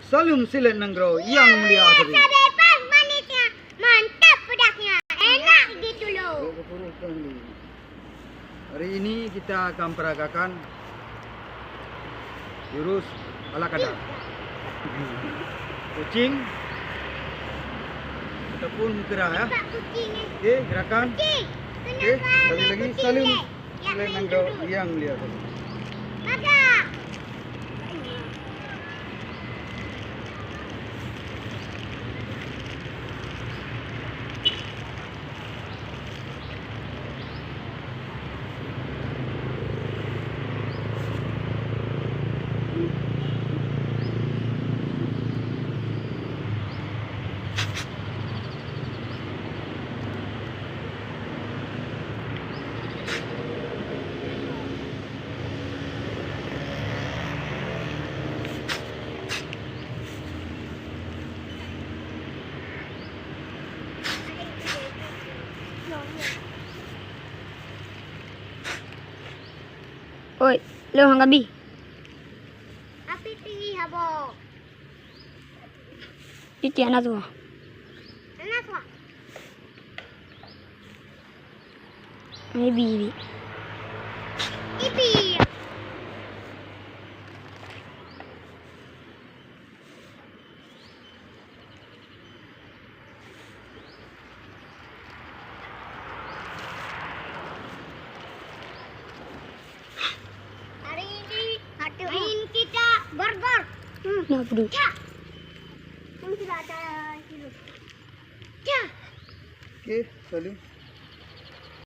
Salim Silen Nanggro yang mulia tadi. Sadepan manisnya, mantap pedasnya, enak gitu loh. Hari ini kita akan peragakan jurus ala kadar. Kucing ataupun kera ya. Pak kucing ni. Okey, gerakan. Kucing. Okey, Kenapa sekali ada lagi kucing Salim ni? Silen Nanggro yang mulia tadi. Ada. Oi, lo hang gabi. Api tinggi habo. Cuci anak tu. Enak wah. Maybe. Ipi. Hari ini main kita burger. Nak perlu. Ya. Ini sudah ada hidup. Ya. Okey, Salim.